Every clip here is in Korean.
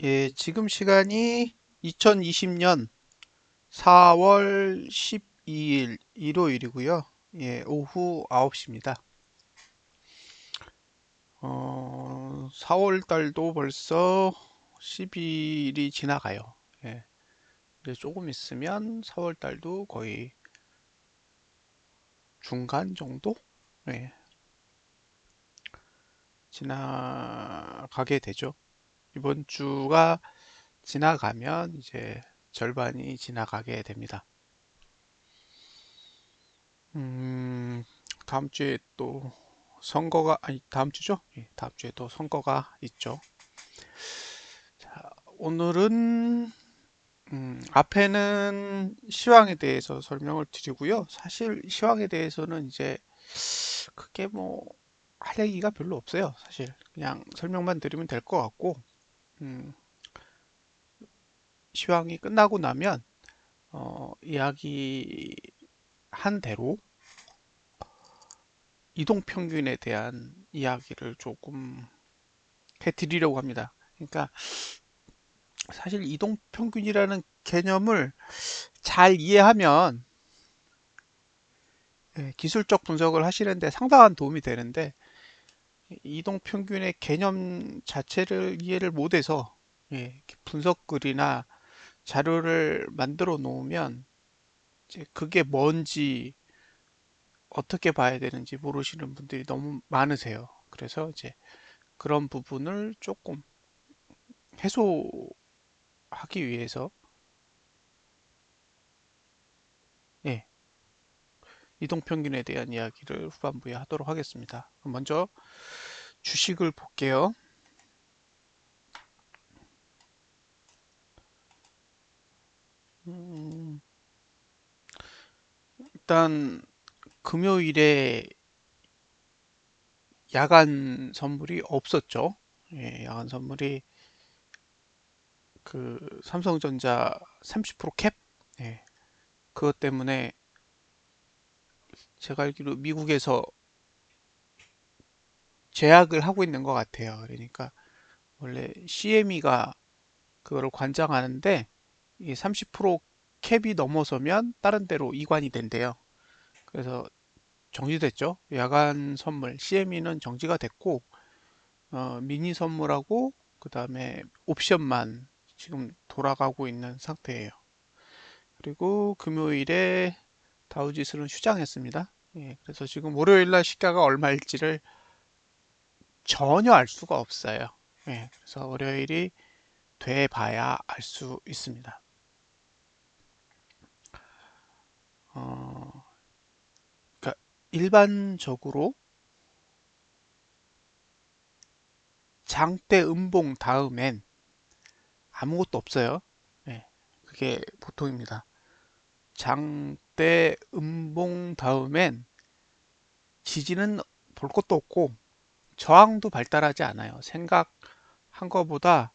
예, 지금 시간이 2020년 4월 12일 일요일이고요. 예, 오후 9시입니다. 4월 달도 벌써 10일이 지나가요. 예, 이제 조금 있으면 4월 달도 거의 중간 정도? 예, 지나가게 되죠. 이번 주가 지나가면 이제 절반이 지나가게 됩니다. 음, 다음 주에 또 아니, 다음 주죠? 예, 다음 주에 또 선거가 있죠. 자, 오늘은, 앞에는 시황에 대해서 설명을 드리고요. 사실 시황에 대해서는 이제 크게 뭐, 할 얘기가 별로 없어요. 사실. 그냥 설명만 드리면 될 것 같고, 음, 시황이 끝나고 나면, 이야기한 대로 이동평균에 대한 이야기를 조금 해드리려고 합니다. 그러니까 사실 이동평균이라는 개념을 잘 이해하면 기술적 분석을 하시는데 상당한 도움이 되는데 이동평균의 개념 자체를 이해를 못해서 분석글이나 자료를 만들어 놓으면 이제 그게 뭔지 어떻게 봐야 되는지 모르시는 분들이 너무 많으세요. 그래서 이제 그런 부분을 조금 해소하기 위해서 예, 이동평균에 대한 이야기를 후반부에 하도록 하겠습니다. 먼저 주식을 볼게요. 음, 일단 금요일에 야간 선물이 없었죠. 예, 야간 선물이 그 삼성전자 30% 캡? 예, 그것 때문에 제가 알기로 미국에서 제약을 하고 있는 것 같아요. 그러니까 원래 CME가 그거를 관장하는데 이 30% 캡이 넘어서면 다른 데로 이관이 된대요. 그래서 정지됐죠. 야간 선물 CME는 정지가 됐고 미니 선물하고 그 다음에 옵션만 지금 돌아가고 있는 상태예요. 그리고 금요일에 다우지수는 휴장했습니다. 예, 그래서 지금 월요일 날 시가가 얼마일지를 전혀 알 수가 없어요. 예, 그래서 월요일이 돼 봐야 알 수 있습니다. 어, 그러니까 일반적으로 장대 음봉 다음엔 아무것도 없어요. 예, 그게 보통입니다. 장대 음봉 다음엔 지지는 볼 것도 없고 저항도 발달하지 않아요. 생각한 것보다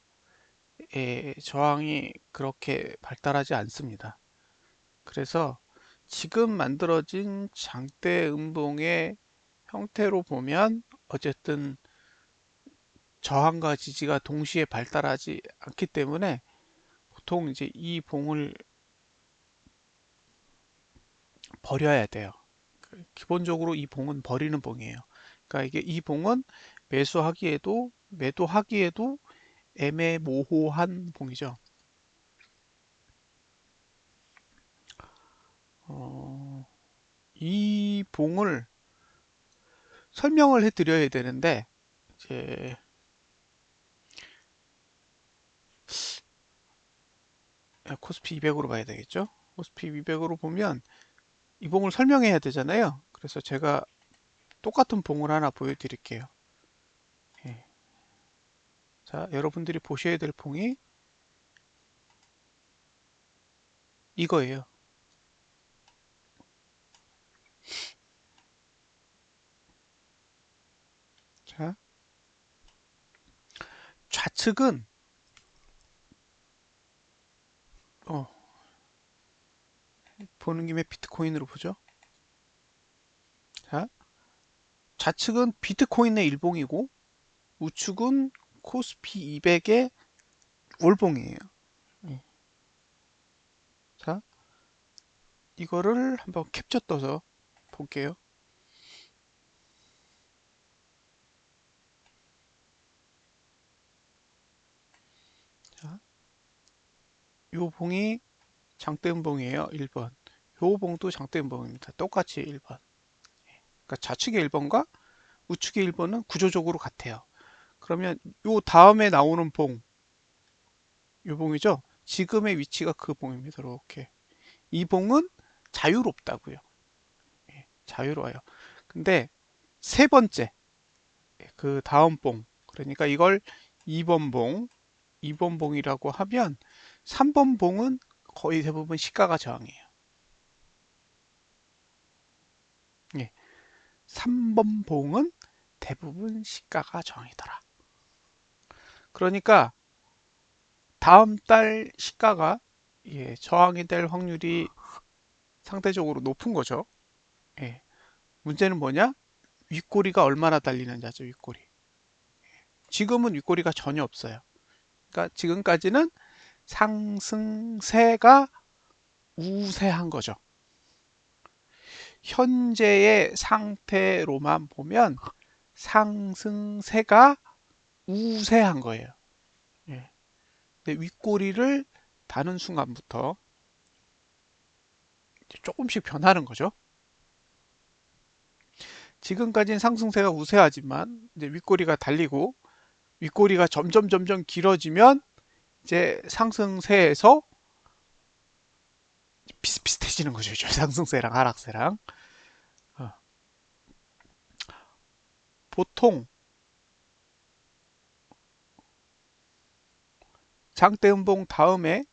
저항이 그렇게 발달하지 않습니다. 그래서 지금 만들어진 장대 음봉의 형태로 보면 어쨌든 저항과 지지가 동시에 발달하지 않기 때문에 보통 이제 이 봉을 버려야 돼요. 기본적으로 이 봉은 버리는 봉이에요. 그러니까 이게 이 봉은 매수하기에도 매도하기에도 애매모호한 봉이죠. 어, 이 봉을 설명을 해드려야 되는데 이제 코스피 200으로 봐야 되겠죠? 코스피 200으로 보면 이 봉을 설명해야 되잖아요. 그래서 제가 똑같은 봉을 하나 보여드릴게요. 예. 자, 여러분들이 보셔야 될 봉이 이거예요. 자, 좌측은 어, 보는 김에 비트코인으로 보죠. 자, 좌측은 비트코인의 일봉이고 우측은 코스피 200의 월봉이에요. 예. 자, 이거를 한번 캡처 떠서 볼게요. 자, 요 봉이 장대음봉이에요. 1번. 요 봉도 장대음봉입니다. 똑같이 1번. 그러니까 좌측의 1번과 우측의 1번은 구조적으로 같아요. 그러면 요 다음에 나오는 봉, 요 봉이죠? 지금의 위치가 그 봉입니다. 이렇게. 이 봉은 자유롭다고요. 예, 자유로워요. 근데 세 번째, 그 다음 봉, 그러니까 이걸 2번 봉, 2번 봉이라고 하면 3번 봉은 거의 대부분 시가가 저항이에요. 예, 3번 봉은 대부분 시가가 저항이더라. 그러니까 다음 달 시가가 예, 저항이 될 확률이 상대적으로 높은 거죠. 예, 문제는 뭐냐? 윗꼬리가 얼마나 달리느냐죠, 윗꼬리. 지금은 윗꼬리가 전혀 없어요. 그러니까 지금까지는 상승세가 우세한 거죠. 현재의 상태로만 보면 상승세가 우세한 거예요. 예. 근데 윗꼬리를 다는 순간부터 조금씩 변하는 거죠. 지금까지는 상승세가 우세하지만 이제 윗꼬리가 달리고 윗꼬리가 점점 길어지면 이제 상승세에서 비슷비슷해지는 거죠. 상승세랑 하락세랑. 어, 보통 장대음봉 다음에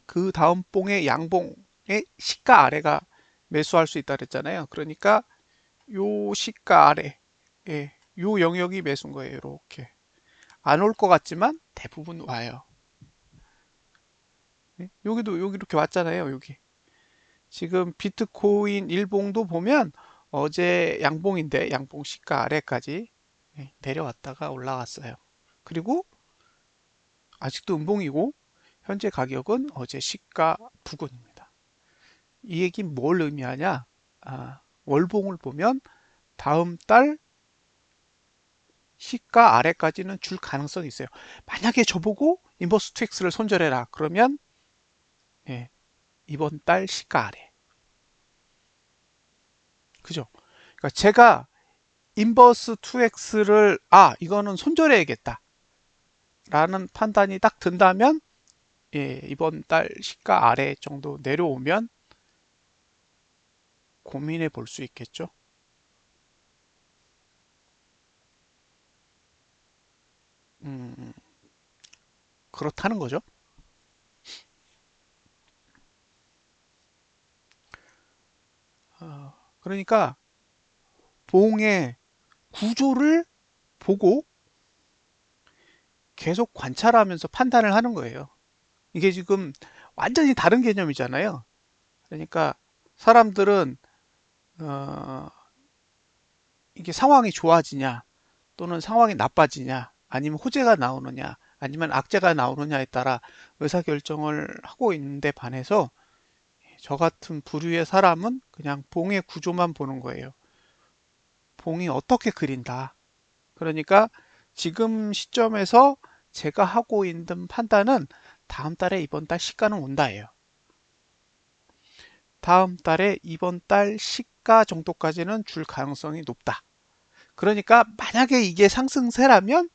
그 다음 봉의 양봉의 시가 아래가 매수할 수 있다 그랬잖아요. 그러니까 요 시가 아래, 예, 요 영역이 매수인 거예요. 이렇게 안 올 것 같지만 대부분 와요. 예? 여기도 여기 이렇게 왔잖아요. 여기 지금 비트코인 일봉도 보면 어제 양봉인데 양봉 시가 아래까지 예, 내려왔다가 올라갔어요. 그리고 아직도 음봉이고 현재 가격은 어제 시가 부근입니다. 이 얘기는 뭘 의미하냐? 월봉을 보면 다음 달 시가 아래까지는 줄 가능성이 있어요. 만약에 저보고 인버스 투엑스를 손절해라. 그러면 예, 이번 달 시가 아래. 그죠? 그러니까 제가 인버스 투엑스를 이거는 손절해야겠다. 라는 판단이 딱 든다면 예, 이번 달 시가 아래 정도 내려오면 고민해 볼 수 있겠죠. 음, 그렇다는 거죠. 그러니까 봉의 구조를 보고 계속 관찰하면서 판단을 하는 거예요. 이게 지금 완전히 다른 개념이잖아요. 그러니까 사람들은 어, 이게 상황이 좋아지냐 또는 상황이 나빠지냐 아니면 호재가 나오느냐 아니면 악재가 나오느냐에 따라 의사결정을 하고 있는데 반해서 저 같은 부류의 사람은 그냥 봉의 구조만 보는 거예요. 봉이 어떻게 그린다. 그러니까 지금 시점에서 제가 하고 있는 판단은 다음 달에 이번 달 시가는 온다예요. 다음 달에 이번 달 시가 정도까지는 줄 가능성이 높다. 그러니까 만약에 이게 상승세라면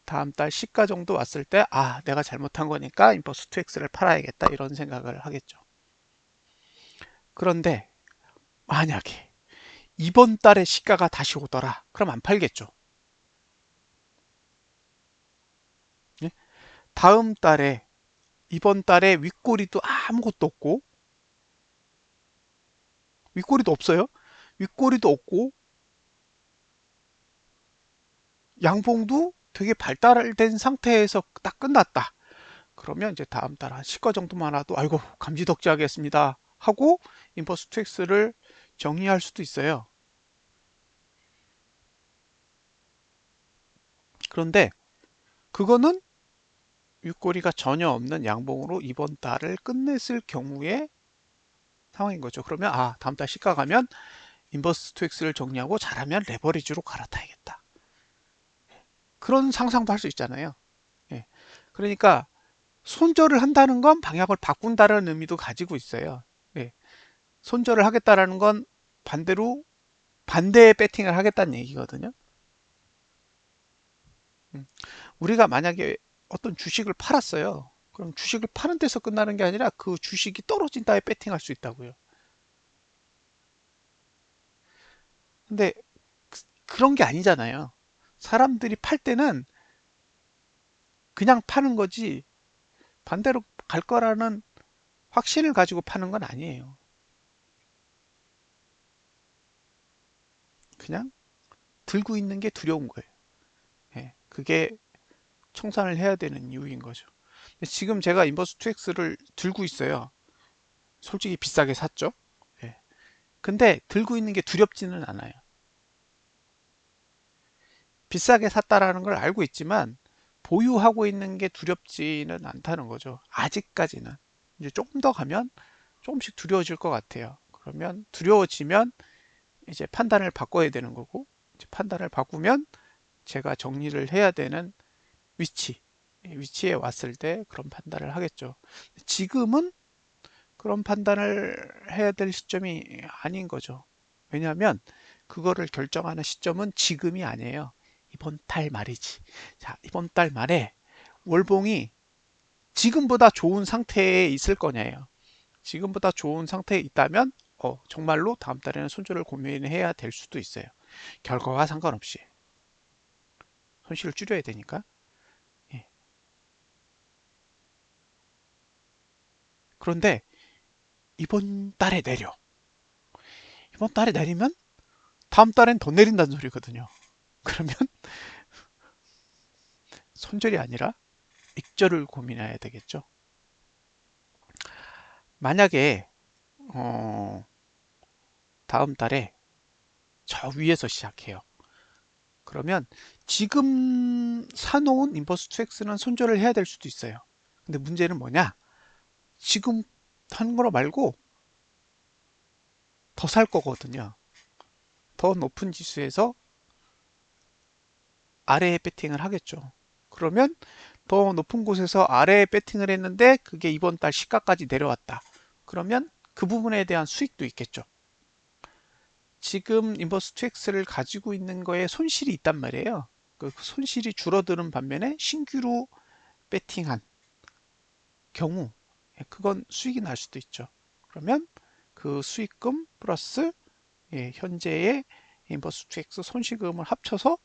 다음 달 시가 정도 왔을 때 내가 잘못한 거니까 인버스 2X를 팔아야겠다 이런 생각을 하겠죠. 그런데 만약에 이번 달에 시가가 다시 오더라. 그럼 안 팔겠죠. 예? 다음 달에 이번 달에 윗꼬리도 아무것도 없고 윗꼬리도 없어요. 윗꼬리도 없고 양봉도 되게 발달된 상태에서 딱 끝났다. 그러면 이제 다음 달 한 시가 정도만 와도 아이고 감지덕지 하겠습니다 하고 인버스 투엑스를 정리할 수도 있어요. 그런데 그거는 윗꼬리가 전혀 없는 양봉으로 이번 달을 끝냈을 경우의 상황인 거죠. 그러면 다음 달 시가 가면 인버스 투엑스를 정리하고 잘하면 레버리지로 갈아타야겠다. 그런 상상도 할 수 있잖아요. 예. 그러니까 손절을 한다는 건 방향을 바꾼다는 의미도 가지고 있어요. 예. 손절을 하겠다라는 건 반대로 반대의 배팅을 하겠다는 얘기거든요. 음. 우리가 만약에 어떤 주식을 팔았어요. 그럼 주식을 파는 데서 끝나는 게 아니라 그 주식이 떨어진 다음에 배팅할 수 있다고요. 근데 그런 게 아니잖아요. 사람들이 팔 때는 그냥 파는 거지 반대로 갈 거라는 확신을 가지고 파는 건 아니에요. 그냥 들고 있는 게 두려운 거예요. 예, 그게 청산을 해야 되는 이유인 거죠. 지금 제가 인버스 2X를 들고 있어요. 솔직히 비싸게 샀죠. 예. 근데 들고 있는 게 두렵지는 않아요. 비싸게 샀다라는 걸 알고 있지만 보유하고 있는 게 두렵지는 않다는 거죠. 아직까지는. 이제 조금 더 가면 조금씩 두려워질 것 같아요. 그러면 두려워지면 이제 판단을 바꿔야 되는 거고, 이제 판단을 바꾸면 제가 정리를 해야 되는 위치에 왔을 때 그런 판단을 하겠죠. 지금은 그런 판단을 해야 될 시점이 아닌 거죠. 왜냐하면 그거를 결정하는 시점은 지금이 아니에요. 이번 달 말이지. 자, 이번 달 말에 월봉이 지금보다 좋은 상태에 있을 거냐예요. 지금보다 좋은 상태에 있다면 정말로 다음 달에는 손절을 고민해야 될 수도 있어요. 결과와 상관없이 손실을 줄여야 되니까. 예. 그런데 이번 달에 내려. 이번 달에 내리면 다음 달엔 더 내린다는 소리거든요. 그러면 손절이 아니라 익절을 고민해야 되겠죠. 만약에 어, 다음 달에 저 위에서 시작해요. 그러면 지금 사놓은 인버스 2X는 손절을 해야 될 수도 있어요. 근데 문제는 뭐냐? 지금 하는 거로 말고 더 살 거거든요. 더 높은 지수에서 아래에 배팅을 하겠죠. 그러면 더 높은 곳에서 아래에 배팅을 했는데 그게 이번 달 시가까지 내려왔다. 그러면 그 부분에 대한 수익도 있겠죠. 지금 인버스 2X를 가지고 있는 거에 손실이 있단 말이에요. 그 손실이 줄어드는 반면에 신규로 배팅한 경우 그건 수익이 날 수도 있죠. 그러면 그 수익금 플러스 현재의 인버스 2X 손실금을 합쳐서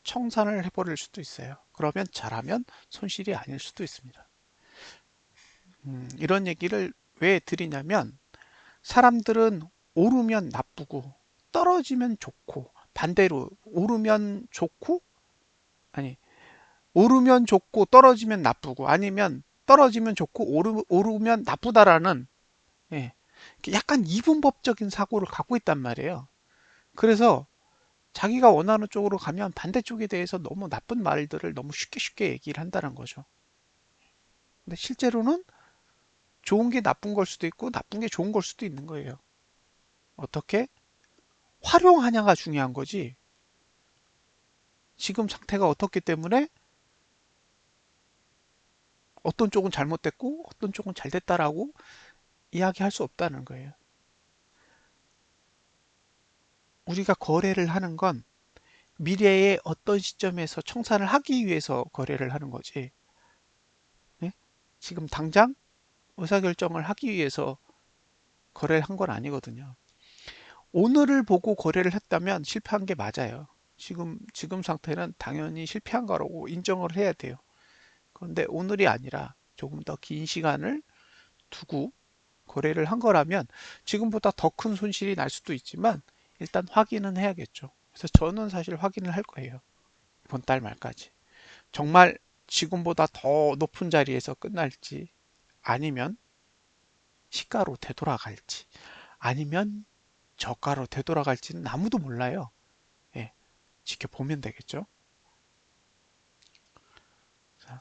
청산을 해버릴 수도 있어요. 그러면 잘하면 손실이 아닐 수도 있습니다. 이런 얘기를 왜 드리냐면 사람들은 오르면 나쁘고 떨어지면 좋고 반대로 오르면 좋고 아니 오르면 좋고 떨어지면 나쁘고 아니면 떨어지면 좋고 오르면 나쁘다라는 예, 약간 이분법적인 사고를 갖고 있단 말이에요. 그래서 자기가 원하는 쪽으로 가면 반대쪽에 대해서 너무 나쁜 말들을 너무 쉽게 쉽게 얘기를 한다는 거죠. 근데 실제로는 좋은 게 나쁜 걸 수도 있고 나쁜 게 좋은 걸 수도 있는 거예요. 어떻게 활용하냐가 중요한 거지. 지금 상태가 어떻기 때문에 어떤 쪽은 잘못됐고 어떤 쪽은 잘 됐다라고 이야기할 수 없다는 거예요. 우리가 거래를 하는 건 미래의 어떤 시점에서 청산을 하기 위해서 거래를 하는 거지. 네? 지금 당장 의사결정을 하기 위해서 거래를 한 건 아니거든요. 오늘을 보고 거래를 했다면 실패한 게 맞아요. 지금 상태는 당연히 실패한 거라고 인정을 해야 돼요. 그런데 오늘이 아니라 조금 더 긴 시간을 두고 거래를 한 거라면 지금보다 더 큰 손실이 날 수도 있지만 일단 확인은 해야겠죠. 그래서 저는 사실 확인을 할 거예요. 이번 달 말까지. 정말 지금보다 더 높은 자리에서 끝날지 아니면 시가로 되돌아갈지 아니면 저가로 되돌아갈지는 아무도 몰라요. 예, 지켜보면 되겠죠. 자,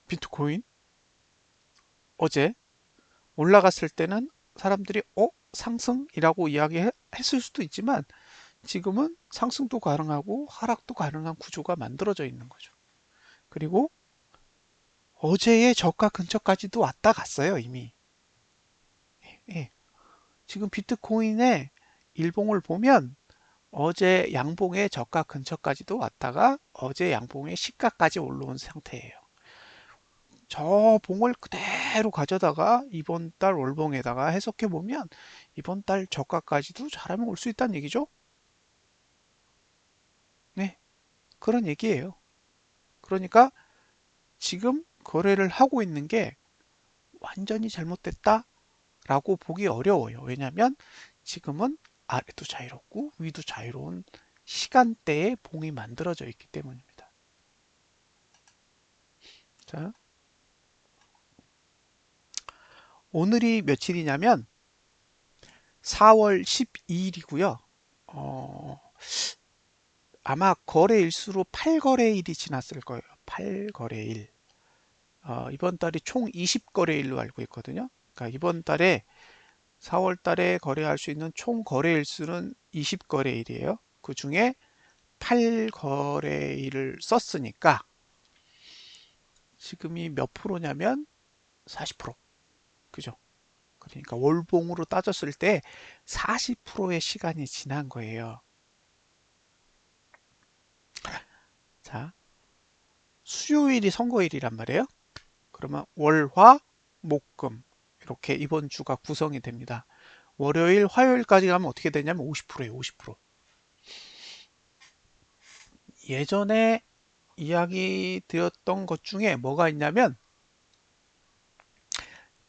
비트코인 어제 올라갔을 때는 사람들이 상승이라고 이야기했을 수도 있지만 지금은 상승도 가능하고 하락도 가능한 구조가 만들어져 있는 거죠. 그리고 어제의 저가 근처까지도 왔다 갔어요, 이미. 예. 지금 비트코인의 일봉을 보면 어제 양봉의 저가 근처까지도 왔다가 어제 양봉의 시가까지 올라온 상태예요. 저 봉을 그대로 가져다가 이번 달 월봉에다가 해석해 보면 이번 달 저가까지도 잘하면 올 수 있다는 얘기죠. 네, 그런 얘기예요. 그러니까 지금 거래를 하고 있는 게 완전히 잘못됐다라고 보기 어려워요. 왜냐하면 지금은 아래도 자유롭고 위도 자유로운 시간대에 봉이 만들어져 있기 때문입니다. 자, 오늘이 며칠이냐면 4월 12일이고요. 아마 거래일수로 8거래일이 지났을 거예요. 8거래일. 이번 달이 총 20거래일로 알고 있거든요. 그러니까 이번 달에 4월 달에 거래할 수 있는 총 거래일 수는 20거래일이에요. 그 중에 8거래일을 썼으니까 지금이 몇 프로냐면 40%. 그죠? 그러니까 월봉으로 따졌을 때 40%의 시간이 지난 거예요. 자, 수요일이 선거일이란 말이에요. 그러면 월, 화, 목, 금 이렇게 이번 주가 구성이 됩니다. 월요일, 화요일까지 가면 어떻게 되냐면 50%예요. 50%. 예전에 이야기 드렸던 것 중에 뭐가 있냐면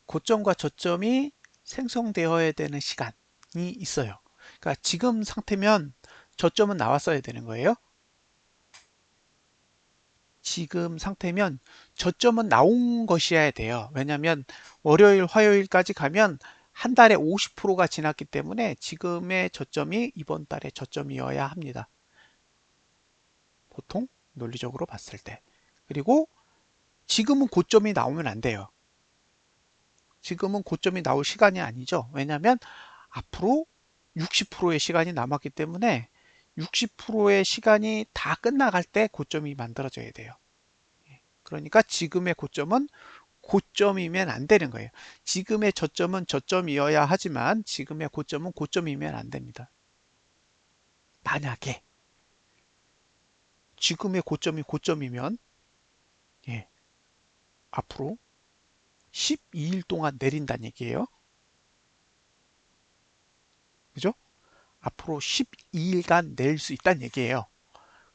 고점과 저점이 생성되어야 되는 시간이 있어요. 그러니까 지금 상태면 저점은 나왔어야 되는 거예요. 지금 상태면 저점은 나온 것이어야 돼요. 왜냐하면 월요일, 화요일까지 가면 한 달에 50%가 지났기 때문에 지금의 저점이 이번 달의 저점이어야 합니다. 보통 논리적으로 봤을 때. 그리고 지금은 고점이 나오면 안 돼요. 지금은 고점이 나올 시간이 아니죠. 왜냐하면 앞으로 60%의 시간이 남았기 때문에 60%의 시간이 다 끝나갈 때 고점이 만들어져야 돼요. 그러니까 지금의 고점은 고점이면 안 되는 거예요. 지금의 저점은 저점이어야 하지만 지금의 고점은 고점이면 안 됩니다. 만약에 지금의 고점이 고점이면 예, 앞으로 12일 동안 내린다는 얘기예요. 그죠? 앞으로 12일간 낼 수 있다는 얘기예요.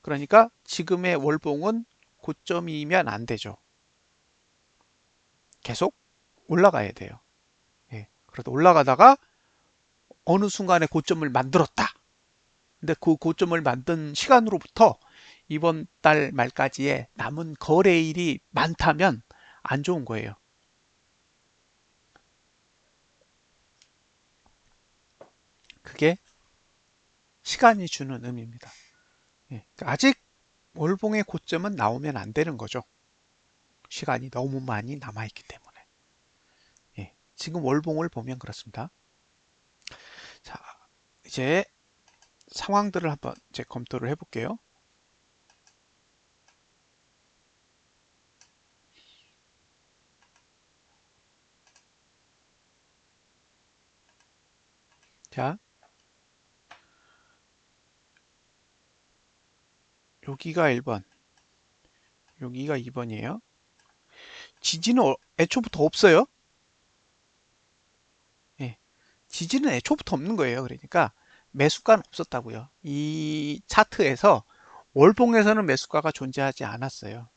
그러니까 지금의 월봉은 고점이면 안 되죠. 계속 올라가야 돼요. 예, 그래도 올라가다가 어느 순간에 고점을 만들었다. 근데 그 고점을 만든 시간으로부터 이번 달 말까지의 남은 거래일이 많다면 안 좋은 거예요. 그게 시간이 주는 의미입니다. 예, 그러니까 아직 월봉의 고점은 나오면 안 되는 거죠. 시간이 너무 많이 남아있기 때문에. 예, 지금 월봉을 보면 그렇습니다. 자, 이제 상황들을 한번 이제 검토를 해볼게요. 자, 여기가 1번, 여기가 2번이에요. 지지는 애초부터 없어요. 예, 지지는 애초부터 없는 거예요. 그러니까 매수가는 없었다고요. 이 차트에서 월봉에서는 매수가가 존재하지 않았어요.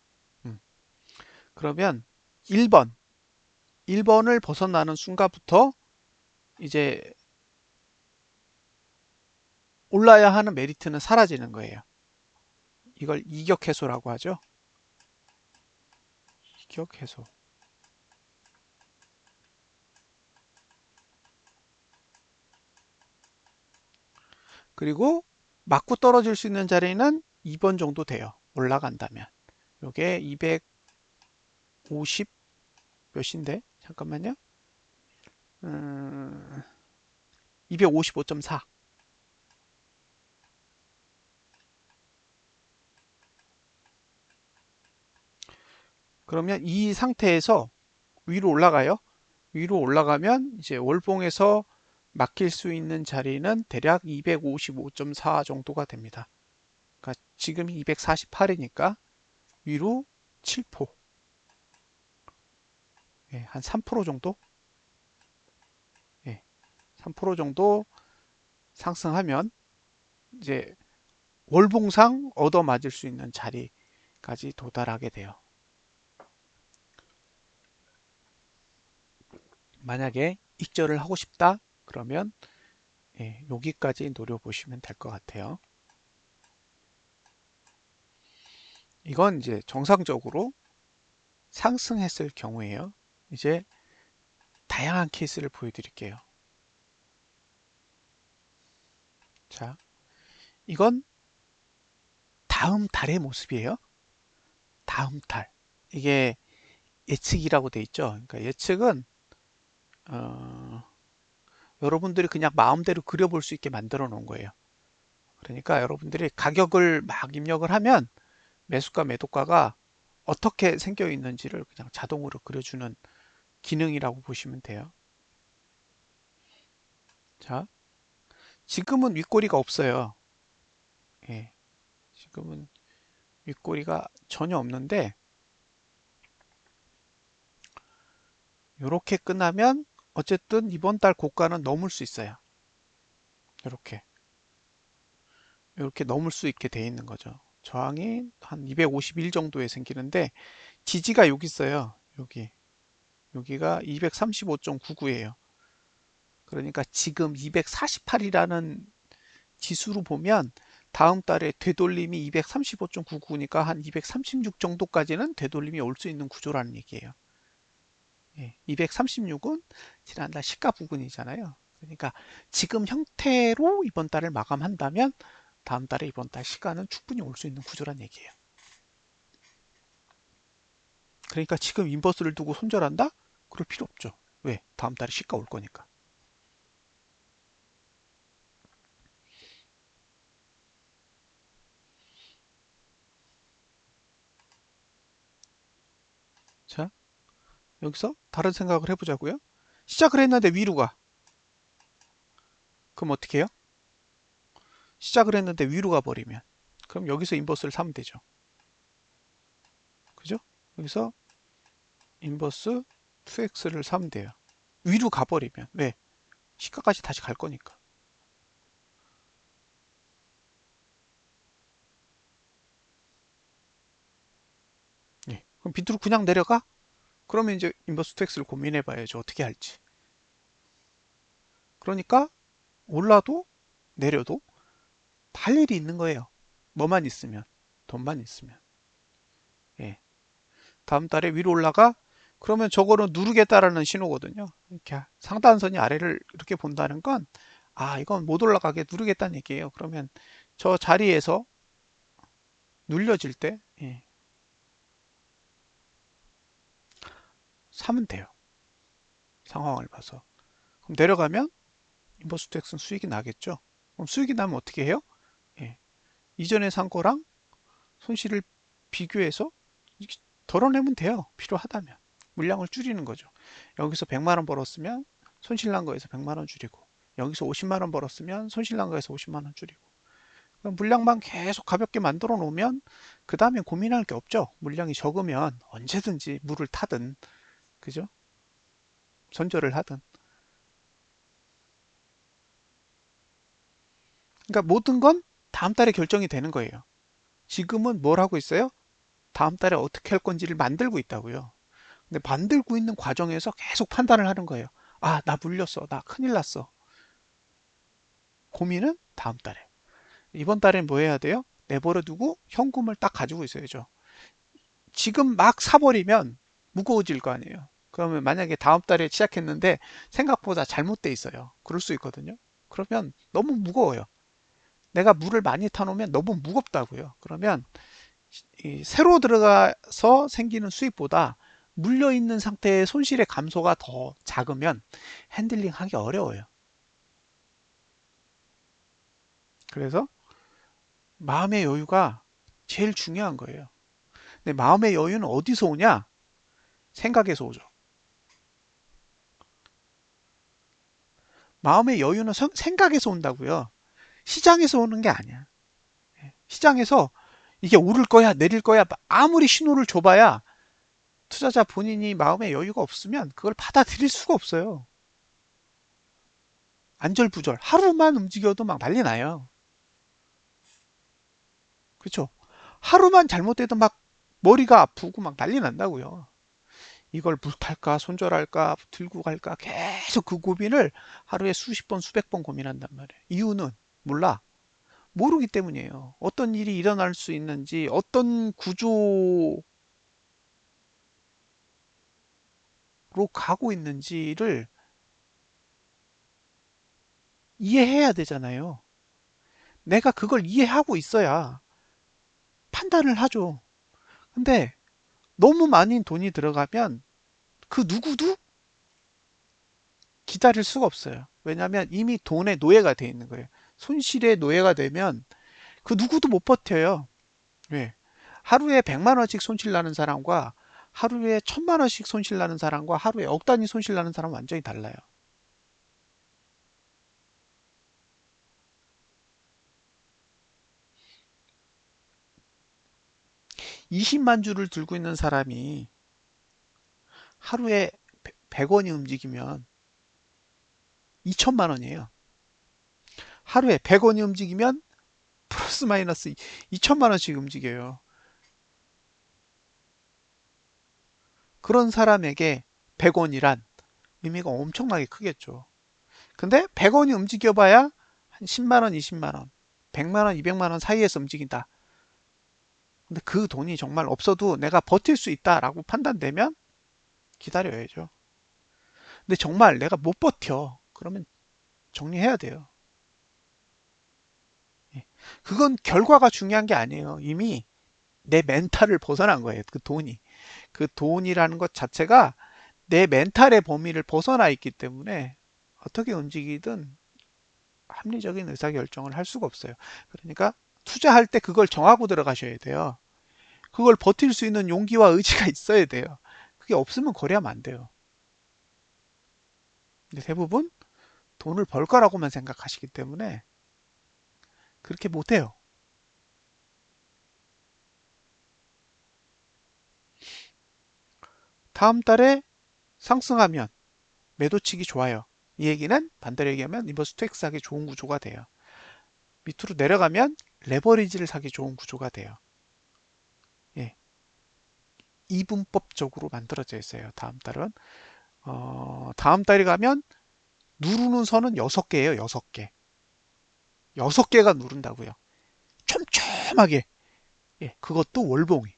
음, 그러면 1번, 1번을 벗어나는 순간부터 이제 올라야 하는 메리트는 사라지는 거예요. 이걸 이격 해소라고 하죠. 이격 해소. 그리고 맞고 떨어질 수 있는 자리는 2번 정도 돼요. 올라간다면. 요게 250 몇인데? 잠깐만요. 255.4. 그러면 이 상태에서 위로 올라가요. 위로 올라가면 이제 월봉에서 막힐 수 있는 자리는 대략 255.4 정도가 됩니다. 그러니까 지금 248이니까 위로 7포, 예, 한 3% 정도, 예, 3% 정도 상승하면 이제 월봉상 얻어맞을 수 있는 자리까지 도달하게 돼요. 만약에 익절을 하고 싶다 그러면 예, 여기까지 노려보시면 될 것 같아요. 이건 이제 정상적으로 상승했을 경우에요. 이제 다양한 케이스를 보여드릴게요. 자, 이건 다음 달의 모습이에요. 다음 달. 이게 예측이라고 돼 있죠. 그러니까 예측은 어, 여러분들이 그냥 마음대로 그려볼 수 있게 만들어 놓은 거예요. 그러니까 여러분들이 가격을 막 입력을 하면 매수가 매도가가 어떻게 생겨 있는지를 그냥 자동으로 그려주는 기능이라고 보시면 돼요. 자, 지금은 윗꼬리가 없어요. 예, 지금은 윗꼬리가 전혀 없는데 이렇게 끝나면 어쨌든 이번 달 고가는 넘을 수 있어요. 이렇게 넘을 수 있게 돼 있는 거죠. 저항이 한 251 정도에 생기는데 지지가 여기 있어요. 여기가 235.99예요. 그러니까 지금 248이라는 지수로 보면 다음 달에 되돌림이 235.99니까 한 236 정도까지는 되돌림이 올 수 있는 구조라는 얘기예요. 236은 지난달 시가 부근이잖아요. 그러니까 지금 형태로 이번 달을 마감한다면 다음 달에 이번 달 시가는 충분히 올 수 있는 구조란 얘기예요. 그러니까 지금 인버스를 두고 손절한다? 그럴 필요 없죠. 왜? 다음 달에 시가 올 거니까. 자, 여기서 다른 생각을 해보자고요. 시작을 했는데 위로 가. 그럼 어떻게 해요? 시작을 했는데 위로 가버리면. 그럼 여기서 인버스를 사면 되죠. 그죠? 여기서 인버스 2x를 사면 돼요. 위로 가버리면. 왜? 시가까지 다시 갈 거니까. 예. 그럼 밑으로 그냥 내려가? 그러면 이제 인버스 2x를 고민해 봐야죠. 어떻게 할지. 그러니까 올라도 내려도 할 일이 있는 거예요. 뭐만 있으면. 돈만 있으면. 예. 다음 달에 위로 올라가? 그러면 저거는 누르겠다라는 신호거든요. 이렇게 상단선이 아래를 이렇게 본다는 건, 아, 이건 못 올라가게 누르겠다는 얘기예요. 그러면 저 자리에서 눌려질 때, 예, 사면 돼요. 상황을 봐서. 그럼 내려가면 인버스 텍스는 수익이 나겠죠. 그럼 수익이 나면 어떻게 해요? 예, 이전에 산 거랑 손실을 비교해서 덜어내면 돼요. 필요하다면. 물량을 줄이는 거죠. 여기서 100만 원 벌었으면 손실 난 거에서 100만 원 줄이고, 여기서 50만 원 벌었으면 손실 난 거에서 50만 원 줄이고. 그럼 물량만 계속 가볍게 만들어 놓으면 그 다음에 고민할 게 없죠. 물량이 적으면 언제든지 물을 타든, 그죠? 손절을 하든. 그러니까 모든 건 다음 달에 결정이 되는 거예요. 지금은 뭘 하고 있어요? 다음 달에 어떻게 할 건지를 만들고 있다고요. 근데 만들고 있는 과정에서 계속 판단을 하는 거예요. 아, 나 물렸어. 나 큰일 났어. 고민은 다음 달에. 이번 달엔 뭐 해야 돼요? 내버려 두고 현금을 딱 가지고 있어야죠. 지금 막 사버리면 무거워질 거 아니에요. 그러면 만약에 다음 달에 시작했는데 생각보다 잘못돼 있어요. 그럴 수 있거든요. 그러면 너무 무거워요. 내가 물을 많이 타놓으면 너무 무겁다고요. 그러면 새로 들어가서 생기는 수익보다 물려있는 상태의 손실의 감소가 더 작으면 핸들링 하기 어려워요. 그래서 마음의 여유가 제일 중요한 거예요. 근데 마음의 여유는 어디서 오냐? 생각에서 오죠. 마음의 여유는 생각에서 온다고요. 시장에서 오는 게 아니야. 시장에서 이게 오를 거야, 내릴 거야, 아무리 신호를 줘봐야 투자자 본인이 마음의 여유가 없으면 그걸 받아들일 수가 없어요. 안절부절. 하루만 움직여도 막 난리 나요. 그렇죠? 하루만 잘못돼도 막 머리가 아프고 막 난리 난다고요. 이걸 물탈까, 손절할까, 들고 갈까, 계속 그 고민을 하루에 수십 번, 수백 번 고민한단 말이에요. 이유는 몰라. 모르기 때문이에요. 어떤 일이 일어날 수 있는지, 어떤 구조로 가고 있는지를 이해해야 되잖아요. 내가 그걸 이해하고 있어야 판단을 하죠. 근데 너무 많은 돈이 들어가면 그 누구도 기다릴 수가 없어요. 왜냐하면 이미 돈의 노예가 돼 있는 거예요. 손실의 노예가 되면 그 누구도 못 버텨요. 왜? 하루에 100만 원씩 손실 나는 사람과 하루에 1000만 원씩 손실 나는 사람과 하루에 억 단위 손실 나는 사람은 완전히 달라요. 20만 주를 들고 있는 사람이 하루에 100원이 움직이면 2천만 원이에요. 하루에 100원이 움직이면 플러스 마이너스 2천만 원씩 움직여요. 그런 사람에게 100원이란 의미가 엄청나게 크겠죠. 근데 100원이 움직여봐야 한 10만 원, 20만 원, 100만 원, 200만 원 사이에서 움직인다. 근데 그 돈이 정말 없어도 내가 버틸 수 있다라고 판단되면 기다려야죠. 근데 정말 내가 못 버텨. 그러면 정리해야 돼요. 예. 그건 결과가 중요한 게 아니에요. 이미 내 멘탈을 벗어난 거예요. 그 돈이. 그 돈이라는 것 자체가 내 멘탈의 범위를 벗어나 있기 때문에 어떻게 움직이든 합리적인 의사결정을 할 수가 없어요. 그러니까 투자할 때 그걸 정하고 들어가셔야 돼요. 그걸 버틸 수 있는 용기와 의지가 있어야 돼요. 그게 없으면 거래하면 안 돼요. 근데 대부분 돈을 벌 거라고만 생각하시기 때문에 그렇게 못해요. 다음 달에 상승하면 매도치기 좋아요. 이 얘기는 반대로 얘기하면 리버스 투엑스 하기 좋은 구조가 돼요. 밑으로 내려가면 레버리지를 사기 좋은 구조가 돼요. 예, 이분법적으로 만들어져 있어요. 다음 달은. 다음 달에 가면 누르는 선은 6개예요. 6개. 6개가 누른다고요. 촘촘하게. 예, 그것도 월봉이.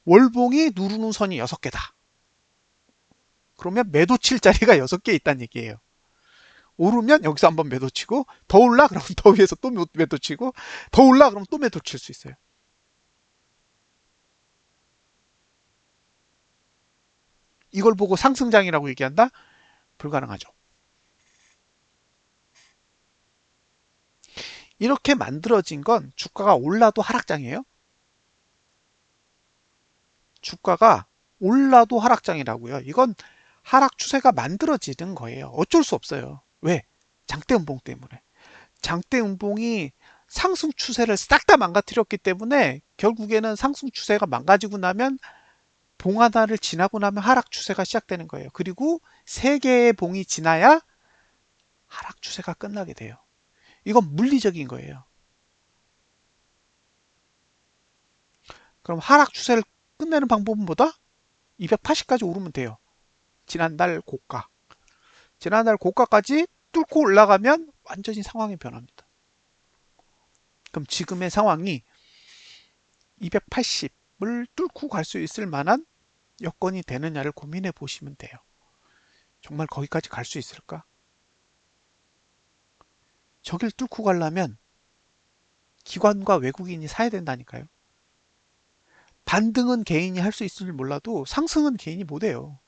월봉이 누르는 선이 6개다. 그러면 매도 칠 자리가 6개 있다는 얘기예요. 오르면 여기서 한번 매도 치고 더 올라 그러면 더 위에서 또 매도 치고 더 올라 그러면 또 매도 칠 수 있어요. 이걸 보고 상승장이라고 얘기한다? 불가능하죠. 이렇게 만들어진 건 주가가 올라도 하락장이에요. 주가가 올라도 하락장이라고요. 이건 하락 추세가 만들어지는 거예요. 어쩔 수 없어요. 왜? 장대 음봉 때문에. 장대 음봉이 상승 추세를 싹 다 망가뜨렸기 때문에 결국에는 상승 추세가 망가지고 나면 봉 하나를 지나고 나면 하락 추세가 시작되는 거예요. 그리고 세 개의 봉이 지나야 하락 추세가 끝나게 돼요. 이건 물리적인 거예요. 그럼 하락 추세를 끝내는 방법은 뭐다? 280까지 오르면 돼요. 지난달 고가. 지난달 고가까지 뚫고 올라가면 완전히 상황이 변합니다. 그럼 지금의 상황이 280을 뚫고 갈 수 있을 만한 여건이 되느냐를 고민해 보시면 돼요. 정말 거기까지 갈 수 있을까? 저길 뚫고 가려면 기관과 외국인이 사야 된다니까요. 반등은 개인이 할 수 있을지 몰라도 상승은 개인이 못해요.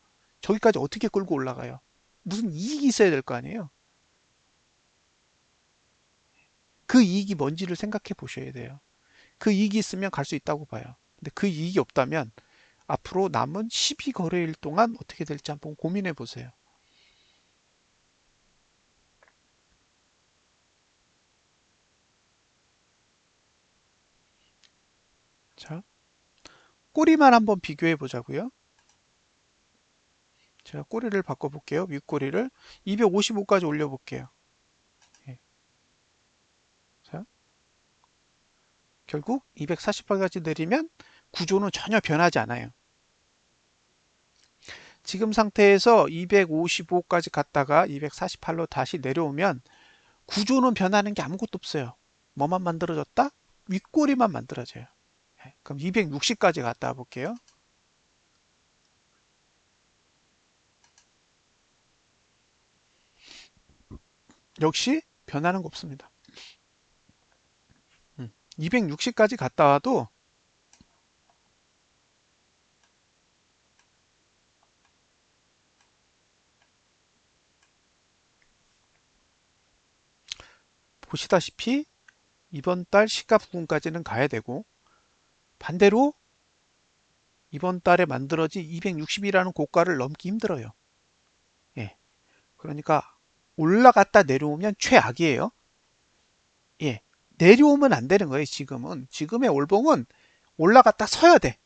저기까지 어떻게 끌고 올라가요? 무슨 이익이 있어야 될 거 아니에요? 그 이익이 뭔지를 생각해 보셔야 돼요. 그 이익이 있으면 갈 수 있다고 봐요. 근데 그 이익이 없다면 앞으로 남은 12거래일 동안 어떻게 될지 한번 고민해 보세요. 자, 꼬리만 한번 비교해 보자고요. 제가 꼬리를 바꿔볼게요. 윗꼬리를 255까지 올려볼게요. 예. 자, 결국 248까지 내리면 구조는 전혀 변하지 않아요. 지금 상태에서 255까지 갔다가 248로 다시 내려오면 구조는 변하는 게 아무것도 없어요. 뭐만 만들어졌다? 윗꼬리만 만들어져요. 예, 그럼 260까지 갔다 볼게요. 역시 변하는 거 없습니다. 260까지 갔다 와도 보시다시피 이번 달 시가 부근까지는 가야 되고, 반대로 이번 달에 만들어진 260이라는 고가를 넘기 힘들어요. 예. 그러니까 올라갔다 내려오면 최악이에요. 예. 내려오면 안 되는 거예요, 지금은. 지금의 올봉은 올라갔다 서야 돼.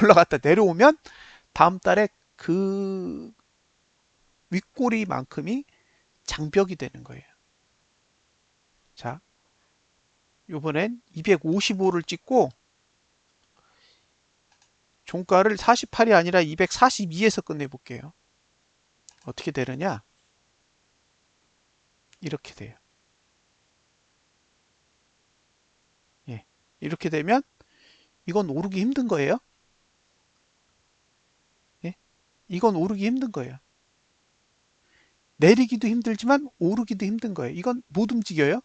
올라갔다 내려오면 다음 달에 그 윗꼬리만큼이 장벽이 되는 거예요. 자, 요번엔 255를 찍고 종가를 48이 아니라 242에서 끝내볼게요. 어떻게 되느냐? 이렇게 돼요. 예. 이렇게 되면 이건 오르기 힘든 거예요. 예. 이건 오르기 힘든 거예요. 내리기도 힘들지만 오르기도 힘든 거예요. 이건 못 움직여요.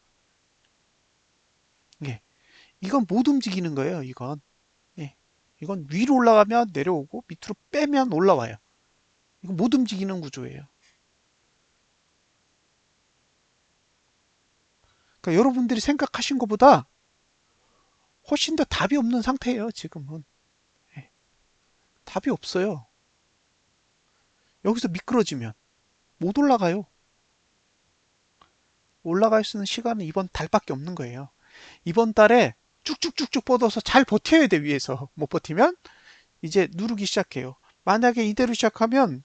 예. 이건 못 움직이는 거예요. 이건. 예. 이건 위로 올라가면 내려오고 밑으로 빼면 올라와요. 이건 못 움직이는 구조예요. 그러니까 여러분들이 생각하신 것보다 훨씬 더 답이 없는 상태예요. 지금은. 예. 답이 없어요. 여기서 미끄러지면 못 올라가요. 올라갈 수 있는 시간은 이번 달밖에 없는 거예요. 이번 달에 쭉쭉쭉쭉 뻗어서 잘 버텨야 돼, 위에서. 못 버티면 이제 누르기 시작해요. 만약에 이대로 시작하면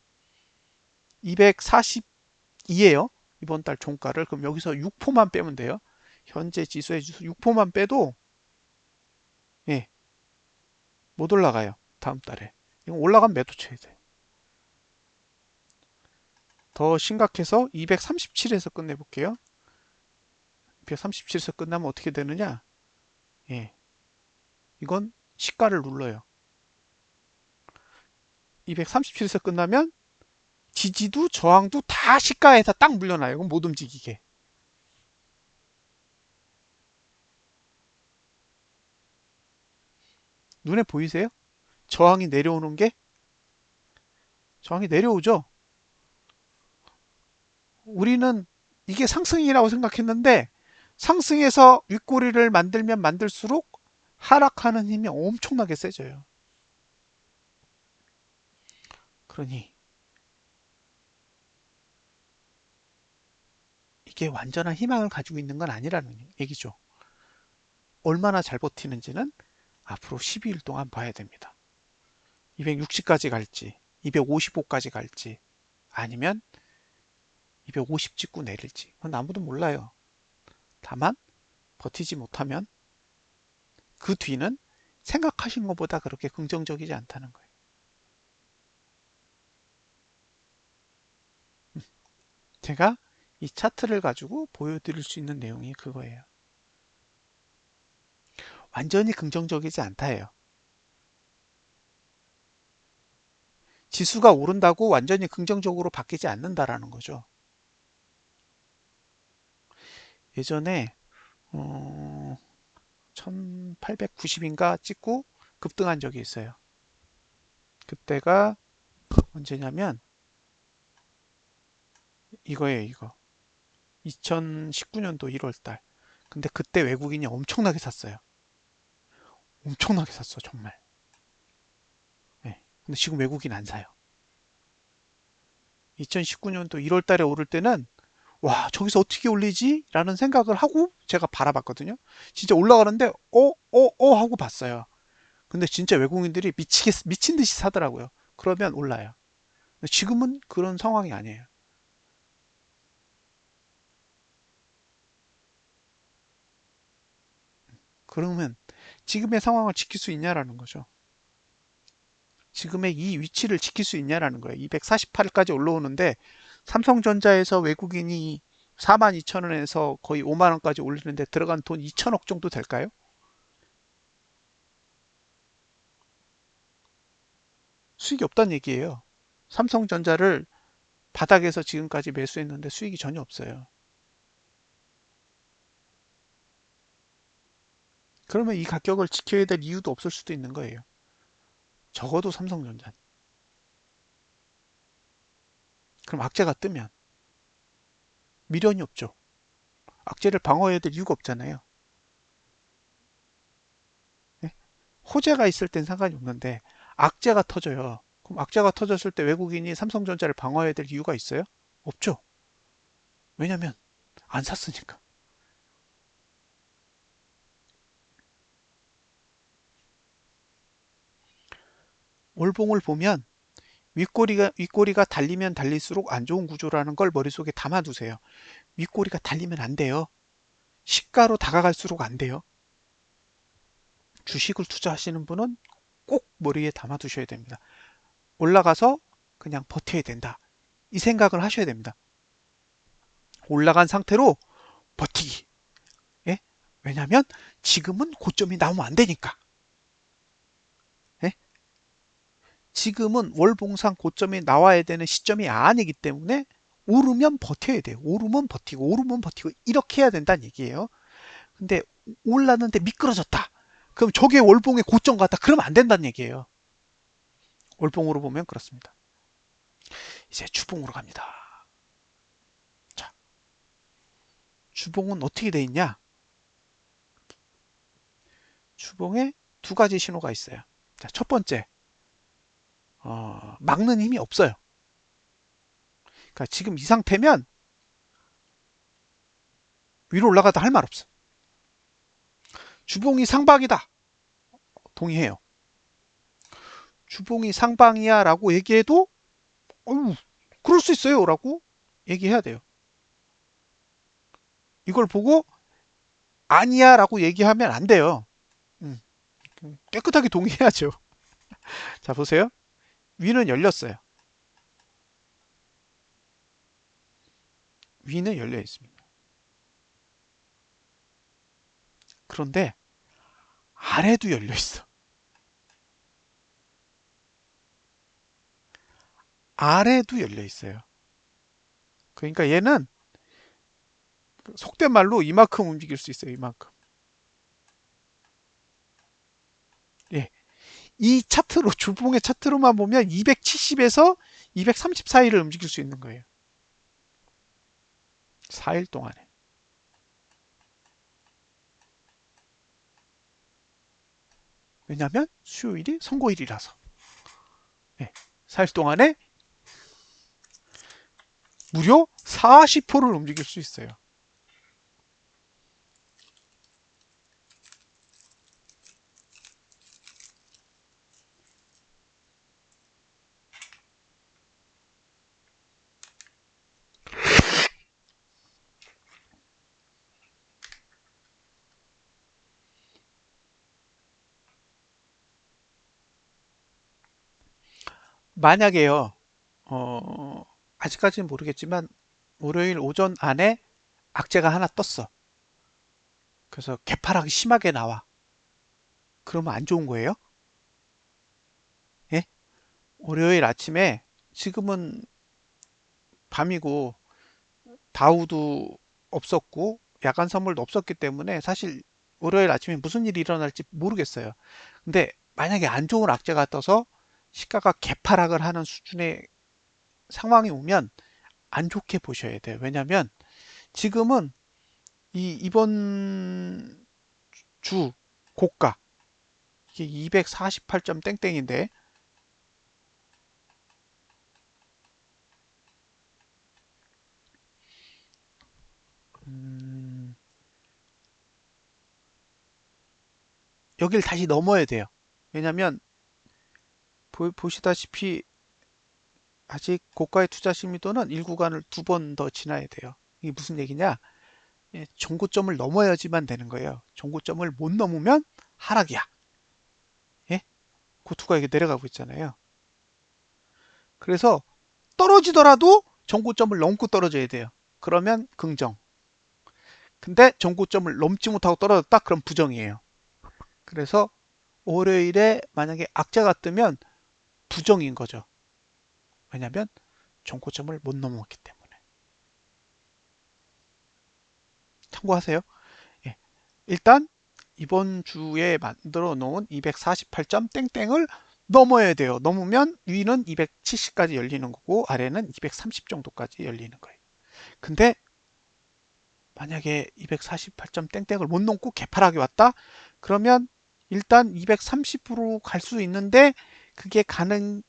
242예요. 이번 달 종가를. 그럼 여기서 6포만 빼면 돼요. 현재 지수에 6포만 빼도 예, 못 올라가요. 다음 달에. 이거 올라가면 매도 쳐야 돼. 더 심각해서 237에서 끝내볼게요. 237에서 끝나면 어떻게 되느냐? 예, 이건 시가를 눌러요. 237에서 끝나면 지지도 저항도 다 시가에서 딱 물려놔요. 이건 못 움직이게. 눈에 보이세요? 저항이 내려오는 게 저항이 내려오죠. 우리는 이게 상승이라고 생각했는데 상승해서 윗꼬리를 만들면 만들수록 하락하는 힘이 엄청나게 세져요. 그러니 이게 완전한 희망을 가지고 있는 건 아니라는 얘기죠. 얼마나 잘 버티는지는 앞으로 12일 동안 봐야 됩니다. 260까지 갈지, 255까지 갈지, 아니면 250 찍고 내릴지. 그건 아무도 몰라요. 다만 버티지 못하면 그 뒤는 생각하신 것보다 그렇게 긍정적이지 않다는 거예요. 제가 이 차트를 가지고 보여드릴 수 있는 내용이 그거예요. 완전히 긍정적이지 않다예요. 지수가 오른다고 완전히 긍정적으로 바뀌지 않는다라는 거죠. 예전에 1890인가 찍고 급등한 적이 있어요. 그때가 언제냐면 이거예요, 이거. 2019년도 1월달. 근데 그때 외국인이 엄청나게 샀어요. 엄청나게 샀어, 정말. 네. 근데 지금 외국인 안 사요. 2019년도 1월달에 오를 때는 와, 저기서 어떻게 올리지? 라는 생각을 하고 제가 바라봤거든요. 진짜 올라가는데 하고 봤어요. 근데 진짜 외국인들이 미친 듯이 사더라고요. 그러면 올라요. 지금은 그런 상황이 아니에요. 그러면 지금의 상황을 지킬 수 있냐라는 거죠. 지금의 이 위치를 지킬 수 있냐라는 거예요. 248까지 올라오는데 삼성전자에서 외국인이 42,000원에서 거의 5만 원까지 올리는데 들어간 돈 2천억 정도 될까요? 수익이 없다는 얘기예요. 삼성전자를 바닥에서 지금까지 매수했는데 수익이 전혀 없어요. 그러면 이 가격을 지켜야 될 이유도 없을 수도 있는 거예요. 적어도 삼성전자. 그럼 악재가 뜨면 미련이 없죠. 악재를 방어해야 될 이유가 없잖아요. 네? 호재가 있을 땐 상관이 없는데 악재가 터져요. 그럼 악재가 터졌을 때 외국인이 삼성전자를 방어해야 될 이유가 있어요? 없죠. 왜냐면 안 샀으니까. 월봉을 보면 윗꼬리가 달리면 달릴수록 안 좋은 구조라는 걸 머릿속에 담아두세요. 윗꼬리가 달리면 안 돼요. 시가로 다가갈수록 안 돼요. 주식을 투자하시는 분은 꼭 머리에 담아두셔야 됩니다. 올라가서 그냥 버텨야 된다. 이 생각을 하셔야 됩니다. 올라간 상태로 버티기. 예? 왜냐하면 지금은 고점이 나오면 안 되니까. 예? 지금은 월봉상 고점이 나와야 되는 시점이 아니기 때문에 오르면 버텨야 돼요. 오르면 버티고 오르면 버티고 이렇게 해야 된다는 얘기예요. 근데 올랐는데 미끄러졌다. 그럼 저게 월봉의 고점 같다. 그러면 안 된다는 얘기예요. 월봉으로 보면 그렇습니다. 이제 주봉으로 갑니다. 자, 주봉은 어떻게 돼 있냐? 주봉에 두 가지 신호가 있어요. 자, 첫 번째, 막는 힘이 없어요. 그러니까 지금 이 상태면 위로 올라가다 할 말 없어. 주봉이 상방이다. 동의해요. 주봉이 상방이야 라고 얘기해도 어휴, 그럴 수 있어요 라고 얘기해야 돼요. 이걸 보고 아니야 라고 얘기하면 안 돼요. 음, 깨끗하게 동의해야죠. 자, 보세요. 위는 열렸어요. 위는 열려 있습니다. 그런데 아래도 열려 있어. 아래도 열려 있어요. 그러니까 얘는 속된 말로 이만큼 움직일 수 있어요. 이만큼. 예. 이 차트로 주봉의 차트로만 보면 270에서 230 사이를 움직일 수 있는 거예요. 4일 동안에. 왜냐하면 수요일이 선거일이라서. 예. 4일 동안에 무려 40%를 움직일 수 있어요. 만약에요, 아직까지는 모르겠지만 월요일 오전 안에 악재가 하나 떴어. 그래서 개파락이 심하게 나와. 그러면 안 좋은 거예요? 예? 월요일 아침에 지금은 밤이고 다우도 없었고 야간 선물도 없었기 때문에 사실 월요일 아침에 무슨 일이 일어날지 모르겠어요. 근데 만약에 안 좋은 악재가 떠서 시가가 개파락을 하는 수준의 상황이 오면 안 좋게 보셔야 돼요. 왜냐면 지금은 이번 주 고가 이게 248점 땡땡인데 음, 여길 다시 넘어야 돼요. 왜냐면 보시다시피 아직 고가의 투자 심리도는 1구간을 두 번 더 지나야 돼요. 이게 무슨 얘기냐? 예, 종고점을 넘어야지만 되는 거예요. 종고점을 못 넘으면 하락이야. 예? 고투가 이게 내려가고 있잖아요. 그래서 떨어지더라도 종고점을 넘고 떨어져야 돼요. 그러면 긍정. 근데 종고점을 넘지 못하고 떨어졌다? 그럼 부정이에요. 그래서 월요일에 만약에 악재가 뜨면 부정인 거죠. 왜냐하면 종고점을 못 넘었기 때문에. 참고하세요. 예. 일단 이번 주에 만들어 놓은 248점 땡땡을 넘어야 돼요. 넘으면 위는 270까지 열리는 거고 아래는 230 정도까지 열리는 거예요. 근데 만약에 248점 땡땡을 못 넘고 개파락이 왔다? 그러면 일단 230으로 갈 수 있는데 그게 가면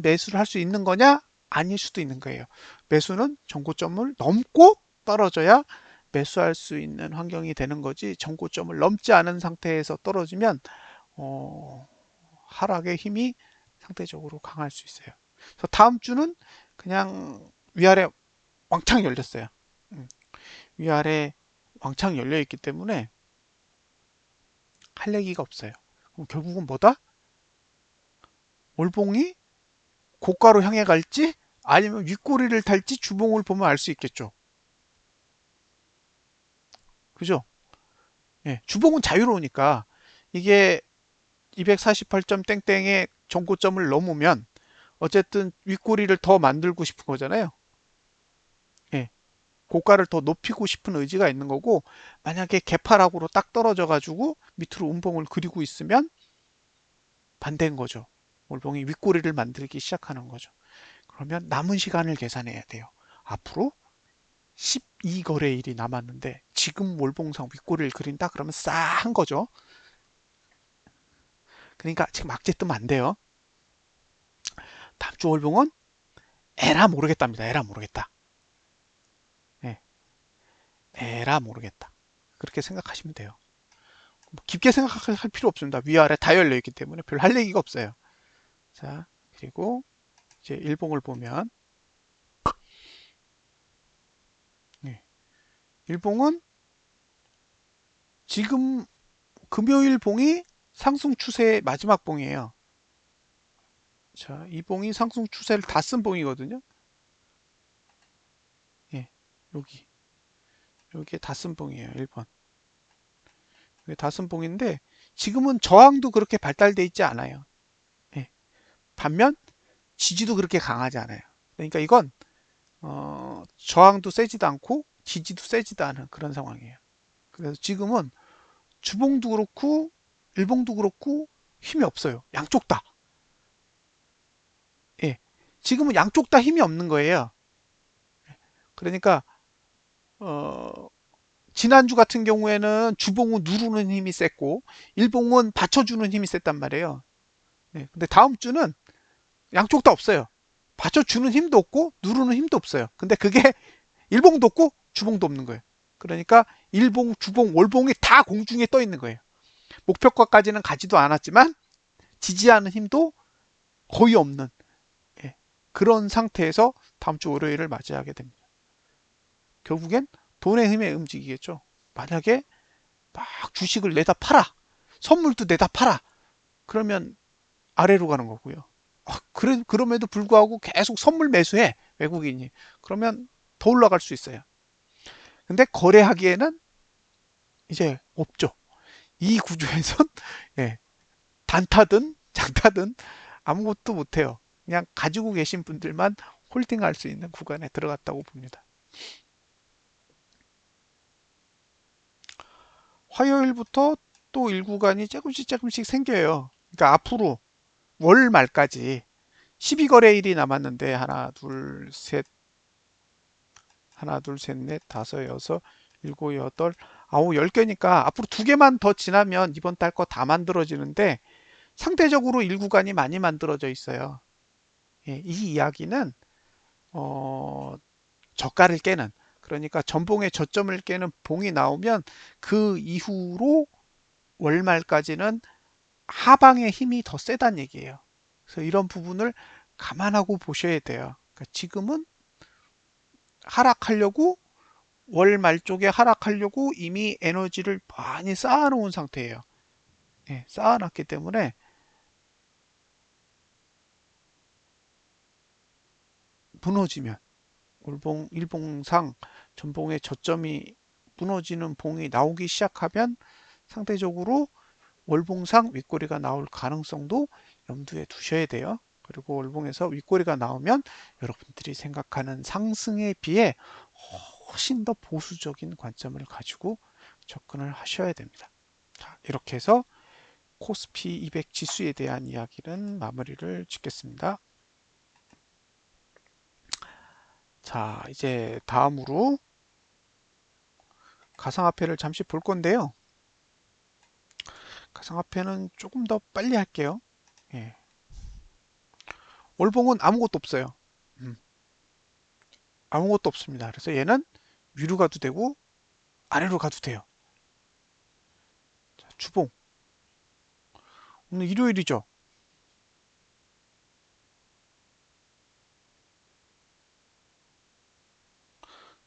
매수를 할 수 있는 거냐? 아닐 수도 있는 거예요. 매수는 정고점을 넘고 떨어져야 매수할 수 있는 환경이 되는 거지 정고점을 넘지 않은 상태에서 떨어지면 하락의 힘이 상대적으로 강할 수 있어요. 그래서 다음 주는 그냥 위아래 왕창 열렸어요. 음, 위아래 왕창 열려 있기 때문에 할 얘기가 없어요. 그럼 결국은 뭐다? 월봉이 고가로 향해 갈지 아니면 윗꼬리를 달지 주봉을 보면 알 수 있겠죠. 그죠? 예, 주봉은 자유로우니까 이게 248점 땡땡의 정고점을 넘으면 어쨌든 윗꼬리를 더 만들고 싶은 거잖아요. 예, 고가를 더 높이고 싶은 의지가 있는 거고 만약에 개파락으로 딱 떨어져 가지고 밑으로 음봉을 그리고 있으면 반대인 거죠. 월봉이 윗꼬리를 만들기 시작하는 거죠. 그러면 남은 시간을 계산해야 돼요. 앞으로 12거래일이 남았는데 지금 월봉상 윗꼬리를 그린다 그러면 싸한 거죠. 그러니까 지금 악재 뜨면 안 돼요. 다음 주 월봉은 에라 모르겠답니다. 에라 모르겠다. 네, 에라 모르겠다. 그렇게 생각하시면 돼요. 뭐 깊게 생각할 필요 없습니다. 위아래 다 열려 있기 때문에 별 할 얘기가 없어요. 자, 그리고 이제 일봉을 보면 네, 일봉은 지금 금요일 봉이 상승 추세의 마지막 봉이에요. 자, 이 봉이 상승 추세를 다 쓴 봉이거든요. 예, 여기. 여기에 다 쓴 봉이에요. 1번. 이게 다 쓴 봉인데 지금은 저항도 그렇게 발달돼 있지 않아요. 예. 반면 지지도 그렇게 강하지 않아요. 그러니까 이건 저항도 세지도 않고 지지도 세지도 않은 그런 상황이에요. 그래서 지금은 주봉도 그렇고 일봉도 그렇고 힘이 없어요. 양쪽 다. 예. 지금은 양쪽 다 힘이 없는 거예요. 그러니까 어, 지난주 같은 경우에는 주봉은 누르는 힘이 셌고 일봉은 받쳐주는 힘이 셌단 말이에요. 네, 근데 다음 주는 양쪽 다 없어요. 받쳐주는 힘도 없고 누르는 힘도 없어요. 근데 그게 일봉도 없고 주봉도 없는 거예요. 그러니까 일봉, 주봉, 월봉이 다 공중에 떠 있는 거예요. 목표가까지는 가지도 않았지만 지지하는 힘도 거의 없는 예, 그런 상태에서 다음 주 월요일을 맞이하게 됩니다. 결국엔 돈의 힘에 움직이겠죠. 만약에 막 주식을 내다 팔아. 선물도 내다 팔아. 그러면 아래로 가는 거고요. 그럼에도 불구하고 계속 선물 매수해. 외국인이. 그러면 더 올라갈 수 있어요. 근데 거래하기에는 이제 없죠. 이 구조에선 예, 단타든 장타든 아무것도 못해요. 그냥 가지고 계신 분들만 홀딩할 수 있는 구간에 들어갔다고 봅니다. 화요일부터 또 일구간이 조금씩 조금씩 생겨요. 그러니까 앞으로 월 말까지 12거래일이 남았는데 하나, 둘, 셋, 넷, 다섯, 여섯, 일곱, 여덟, 아홉, 10개니까 앞으로 2개만 더 지나면 이번 달 거 다 만들어지는데 상대적으로 일구간이 많이 만들어져 있어요. 예, 이 이야기는 어, 저가를 깨는, 그러니까 전봉의 저점을 깨는 봉이 나오면 그 이후로 월말까지는 하방의 힘이 더 세다는 얘기예요. 그래서 이런 부분을 감안하고 보셔야 돼요. 그러니까 지금은 하락하려고, 월 말 쪽에 하락하려고 이미 에너지를 많이 쌓아놓은 상태예요. 예, 쌓아놨기 때문에 무너지면 일봉상 전봉의 저점이 무너지는 봉이 나오기 시작하면 상대적으로 월봉상 윗꼬리가 나올 가능성도 염두에 두셔야 돼요. 그리고 월봉에서 윗꼬리가 나오면 여러분들이 생각하는 상승에 비해 훨씬 더 보수적인 관점을 가지고 접근을 하셔야 됩니다. 자, 이렇게 해서 코스피 200 지수에 대한 이야기는 마무리를 짓겠습니다. 자, 이제 다음으로 가상화폐를 잠시 볼 건데요. 가상화폐는 조금 더 빨리 할게요. 예. 월봉은 아무것도 없어요. 음, 아무것도 없습니다. 그래서 얘는 위로 가도 되고 아래로 가도 돼요. 자, 주봉. 오늘 일요일이죠.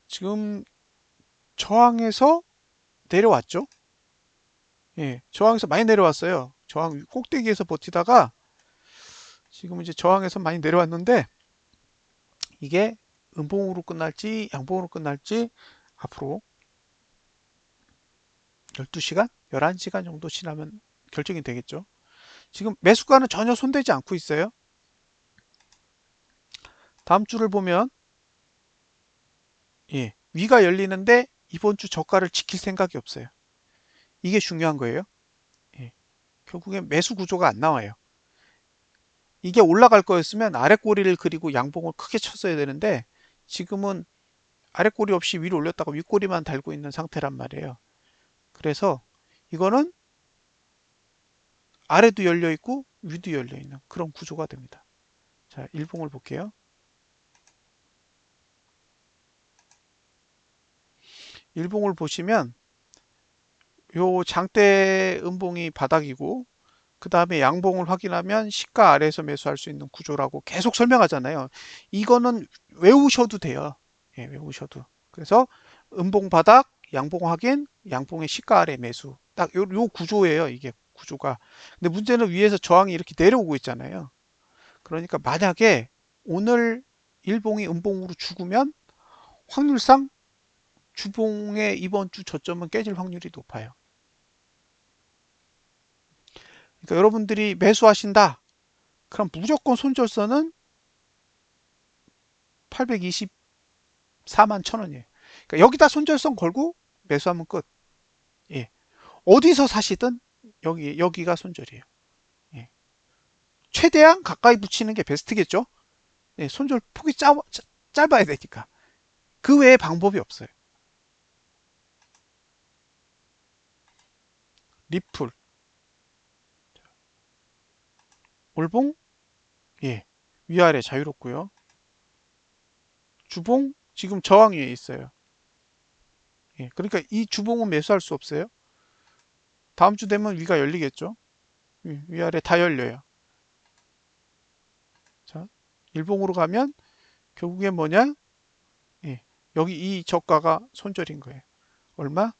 지금 저항에서 내려왔죠. 예, 저항에서 많이 내려왔어요. 저항 꼭대기에서 버티다가 지금 이제 저항에서 많이 내려왔는데 이게 음봉으로 끝날지 양봉으로 끝날지 앞으로 12시간, 11시간 정도 지나면 결정이 되겠죠. 지금 매수가는 전혀 손대지 않고 있어요. 다음 주를 보면 예, 위가 열리는데 이번 주 저가를 지킬 생각이 없어요. 이게 중요한 거예요. 예, 결국엔 매수 구조가 안 나와요. 이게 올라갈 거였으면 아래 꼬리를 그리고 양봉을 크게 쳤어야 되는데 지금은 아래 꼬리 없이 위로 올렸다가 윗꼬리만 달고 있는 상태란 말이에요. 그래서 이거는 아래도 열려 있고 위도 열려 있는 그런 구조가 됩니다. 자, 일봉을 볼게요. 일봉을 보시면 요 장대 음봉이 바닥이고 그 다음에 양봉을 확인하면 시가 아래에서 매수할 수 있는 구조라고 계속 설명하잖아요. 이거는 외우셔도 돼요. 예, 외우셔도. 그래서 음봉 바닥, 양봉 확인, 양봉의 시가 아래 매수. 딱 요 구조예요. 이게 구조가. 근데 문제는 위에서 저항이 이렇게 내려오고 있잖아요. 그러니까 만약에 오늘 일봉이 음봉으로 죽으면 확률상 주봉의 이번 주 저점은 깨질 확률이 높아요. 그러니까 여러분들이 매수하신다. 그럼 무조건 손절선은 824만 천 원이에요. 그러니까 여기다 손절선 걸고 매수하면 끝. 예. 어디서 사시든 여기가 손절이에요. 예. 최대한 가까이 붙이는 게 베스트겠죠? 예, 손절 폭이 짧아야 되니까. 그 외에 방법이 없어요. 리플, 올봉, 예. 위아래 자유롭고요. 주봉, 지금 저항 위에 있어요. 예. 그러니까 이 주봉은 매수할 수 없어요. 다음 주 되면 위가 열리겠죠? 위아래 다 열려요. 자, 일봉으로 가면 결국엔 뭐냐? 예, 여기 이 저가가 손절인 거예요. 얼마?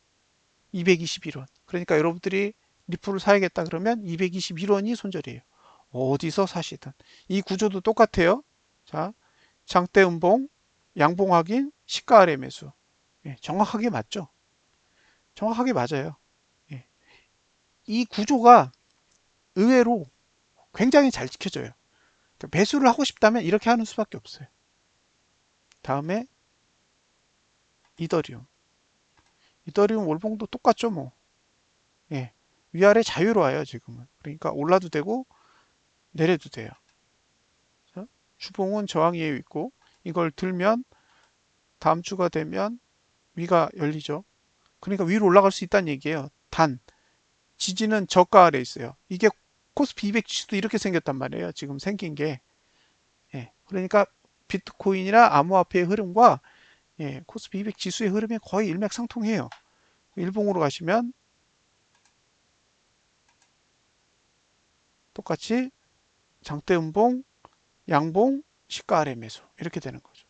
221원. 그러니까 여러분들이 리플을 사야겠다 그러면 221원이 손절이에요. 어디서 사시든. 이 구조도 똑같아요. 자, 장대 음봉, 양봉 확인, 시가 아래 매수. 예, 정확하게 맞죠? 정확하게 맞아요. 예, 이 구조가 의외로 굉장히 잘 지켜져요. 그러니까 매수를 하고 싶다면 이렇게 하는 수밖에 없어요. 다음에 이더리움. 이더리움 월봉도 똑같죠, 뭐. 예. 위아래 자유로워요, 지금은. 그러니까 올라도 되고 내려도 돼요. 주봉은 저항이에 있고 이걸 들면 다음 주가 되면 위가 열리죠. 그러니까 위로 올라갈 수 있다는 얘기예요. 단 지지는 저가 아래 있어요. 이게 코스피 200 지수도 이렇게 생겼단 말이에요. 지금 생긴 게. 예, 그러니까 비트코인이나 암호화폐의 흐름과 코스피 200 지수의 흐름이 거의 일맥상통해요. 일봉으로 가시면 똑같이 장대 음봉, 양봉, 시가 아래 매수 이렇게 되는 거죠.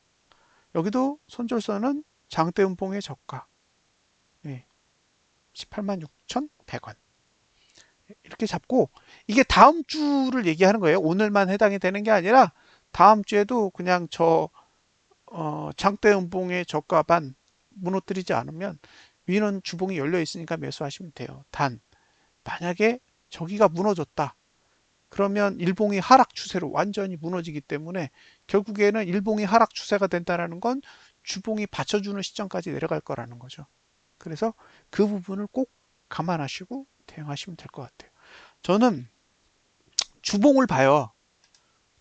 여기도 손절선은 장대 음봉의 저가 18만 6,100원 이렇게 잡고 이게 다음 주를 얘기하는 거예요. 오늘만 해당이 되는 게 아니라 다음 주에도 그냥 장대 음봉의 저가 반 무너뜨리지 않으면 위는 주봉이 열려 있으니까 매수하시면 돼요. 단 만약에 저기가 무너졌다. 그러면 일봉이 하락 추세로 완전히 무너지기 때문에 결국에는 일봉이 하락 추세가 된다는 건 주봉이 받쳐주는 시점까지 내려갈 거라는 거죠. 그래서 그 부분을 꼭 감안하시고 대응하시면 될 것 같아요. 저는 주봉을 봐요.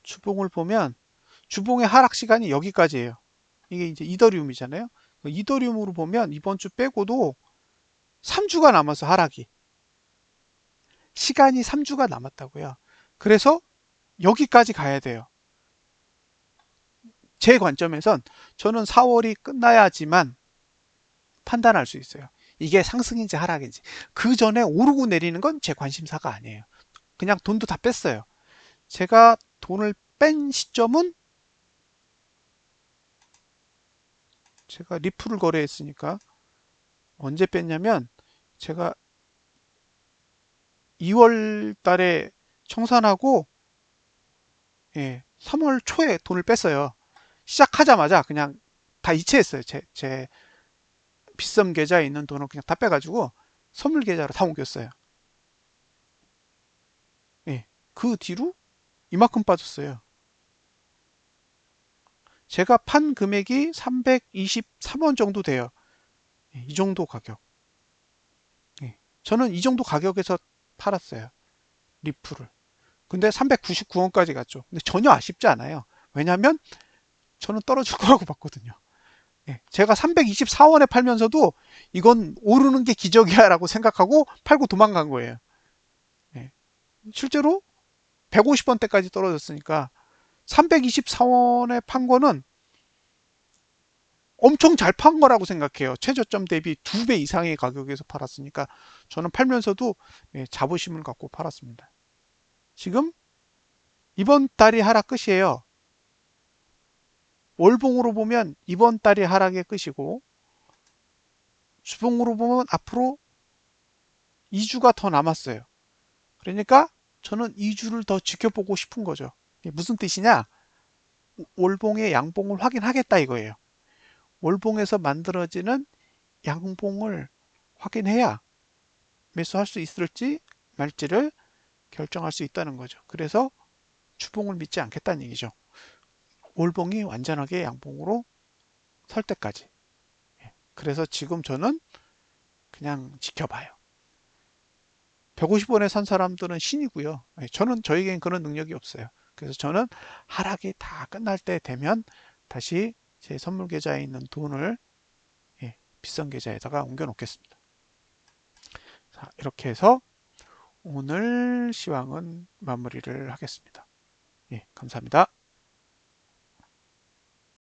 주봉을 보면 주봉의 하락 시간이 여기까지예요. 이게 이제 이더리움이잖아요. 이더리움으로 보면 이번 주 빼고도 3주가 남아서 하락이. 시간이 3주가 남았다고요. 그래서 여기까지 가야 돼요. 제 관점에선 저는 4월이 끝나야지만 판단할 수 있어요. 이게 상승인지 하락인지. 그 전에 오르고 내리는 건 제 관심사가 아니에요. 그냥 돈도 다 뺐어요. 제가 돈을 뺀 시점은 제가 리플을 거래했으니까 언제 뺐냐면 제가 2월 달에 청산하고 3월 초에 돈을 뺐어요. 시작하자마자 그냥 다 이체했어요. 제 빗썸 계좌에 있는 돈을 그냥 다 빼가지고 선물 계좌로 다 옮겼어요. 예. 그 뒤로 이만큼 빠졌어요. 제가 판 금액이 323원 정도 돼요. 이 정도 가격. 예. 저는 이 정도 가격에서 팔았어요. 리플을. 근데 399원까지 갔죠. 근데 전혀 아쉽지 않아요. 왜냐하면 저는 떨어질 거라고 봤거든요. 예. 제가 324원에 팔면서도 이건 오르는 게 기적이야 라고 생각하고 팔고 도망간 거예요. 예. 실제로 150원대까지 떨어졌으니까 324원에 판 거는 엄청 잘 판 거라고 생각해요. 최저점 대비 2배 이상의 가격에서 팔았으니까 저는 팔면서도 자부심을 갖고 팔았습니다. 지금 이번 달이 하락 끝이에요. 월봉으로 보면 이번 달이 하락의 끝이고 주봉으로 보면 앞으로 2주가 더 남았어요. 그러니까 저는 2주를 더 지켜보고 싶은 거죠. 이게 무슨 뜻이냐? 월봉의 양봉을 확인하겠다 이거예요. 월봉에서 만들어지는 양봉을 확인해야 매수할 수 있을지 말지를 결정할 수 있다는 거죠. 그래서 주봉을 믿지 않겠다는 얘기죠. 월봉이 완전하게 양봉으로 설 때까지. 그래서 지금 저는 그냥 지켜봐요. 150원에 산 사람들은 신이고요. 저에겐 그런 능력이 없어요. 그래서 저는 하락이 다 끝날 때 되면 다시 제 선물 계좌에 있는 돈을 빗썸 계좌에다가 옮겨 놓겠습니다. 자, 이렇게 해서 오늘 시황은 마무리를 하겠습니다. 감사합니다.